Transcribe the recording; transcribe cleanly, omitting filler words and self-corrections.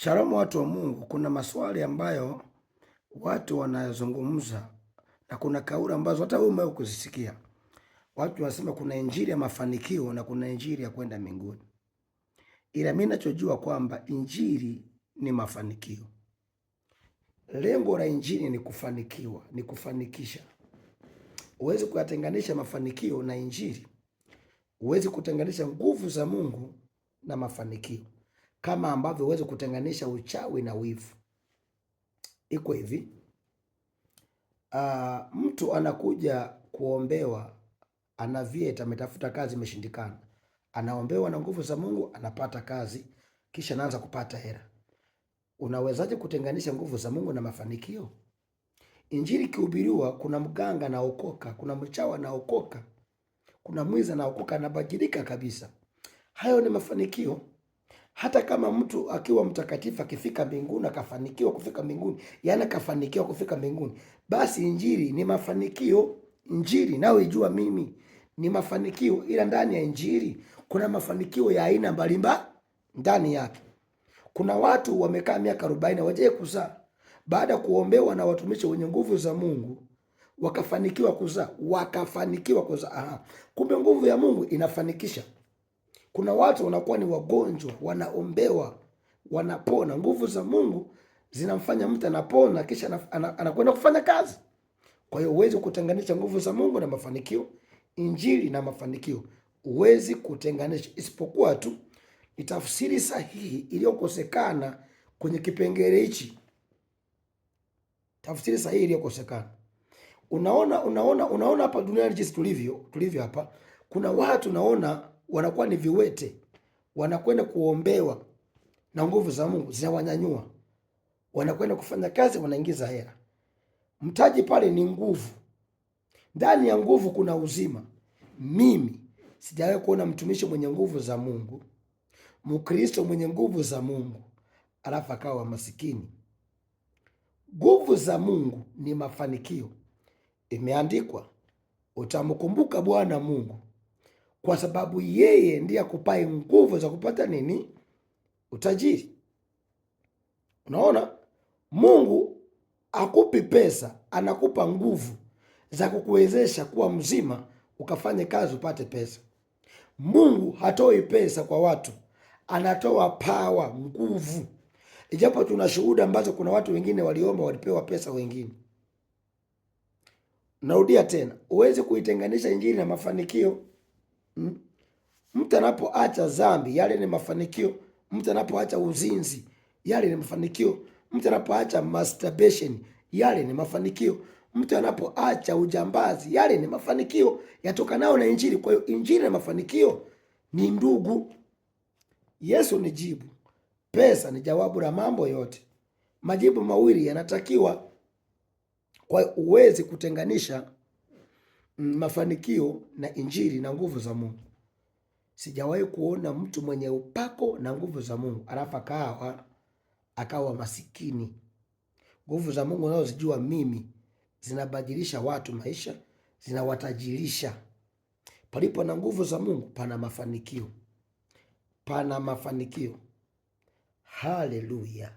Shalom watu wa Mungu, kuna maswali ambayo watu wanayazungumza na kuna kauli ambazo hata wewe umewahi kuzisikia. Watu wanasema kuna injili ya mafanikio na kuna injili ya kwenda mbinguni. Ila mimi ninachojua kwamba injili ni mafanikio. Lengo la injili ni kufanikiwa, ni kufanikisha. Huwezi kuyatenganisha mafanikio na injili. Huwezi kutenganisha nguvu za Mungu na mafanikio, kama ambavyo huwezi kutenganisha uchawi na wivu. Iko hivi, mtu anakuja kuombewa, ana vyeti, ametafuta kazi imeshindikana, anaombewa na nguvu za Mungu, anapata kazi, kisha anaanza kupata hela. Unawezaje kutenganisha nguvu za Mungu na mafanikio? Injili ikihubiriwa, kuna mganga anaokoka, kuna mchawi anaokoka, kuna mwizi anaokoka, anabadilika kabisa. Hayo ni mafanikio. Hata kama mtu akiwa mtakatifu akifika mbinguni akafanikiwa kufika mbinguni, yani akafanikiwa kufika mbinguni, basi injili ni mafanikio. Injili nayo ijua mimi ni mafanikio, ila ndani ya injili kuna mafanikio ya aina mbalimbali ndani yake. Kuna watu wamekaa miaka 40 hawajawahi kuzaa, baada ya kuombewa na watumishi wenye nguvu za Mungu wakafanikiwa kuzaa. Kumbe nguvu ya Mungu inafanikisha. Kuna watu wanakuwa ni wagonjwa, wanaombewa, wanapona. Nguvu za Mungu zinamfanya mtu anapona, kisha anakwenda kufanya kazi. Kwa hiyo huwezi kutenganisha nguvu za Mungu na mafanikio, injili na mafanikio. Huwezi kutenganisha, isipokuwa tu ni tafsiri sahihi iliyokosekana kwenye kipengele hichi. Tafsiri sahihi iliyokosekana. Unaona hapa duniani jinsi tulivyo hapa. Kuna watu naona wanakuwa ni viwete, wanakwenda kuombewa na nguvu za Mungu zinawanyanyua, wanakwenda kufanya kazi, wanaingiza hela. Mtaji pale ni nguvu. Ndani ya nguvu kuna uzima. Mimi sijawahi kuona mtumishi mwenye nguvu za Mungu, Mkristo mwenye nguvu za Mungu, alafu akawa masikini. Nguvu za Mungu ni mafanikio. Imeandikwa, utamkumbuka Bwana Mungu kwa sababu yeye ndiye akupaye nguvu za kupata nini? Utajiri. Unaona, Mungu akupi pesa, anakupa nguvu za kukuwezesha kuwa mzima ukafanye kazi upate pesa. Mungu hatoi pesa kwa watu, anatoa power, nguvu. Ijapo tuna shuhuda ambazo kuna watu wengine waliomba walipewa pesa wengine. Narudia tena, huwezi kuitenganisha injili na mafanikio. Mtu anapoacha dhambi, yale ni mafanikio. Mtu anapoacha uzinzi, yale ni mafanikio. Mtu anapoacha masturbation, yale ni mafanikio. Mtu anapoacha ujambazi, yale ni mafanikio yatokanao na injili. Kwa hiyo injili na mafanikio ni ndugu. Yesu ni jibu, pesa ni jawabu la mambo yote. Majibu mawili yanatakiwa. Kwa hiyo huwezi kutenganisha mafanikio na injili na nguvu za Mungu. Sijawahi kuona mtu mwenye upako na nguvu za Mungu alafu akawa masikini. Nguvu za Mungu nazozijua mimi zinabadilisha watu maisha, zinawatajirisha. Palipo na nguvu za Mungu pana mafanikio. Pana mafanikio. Haleluya.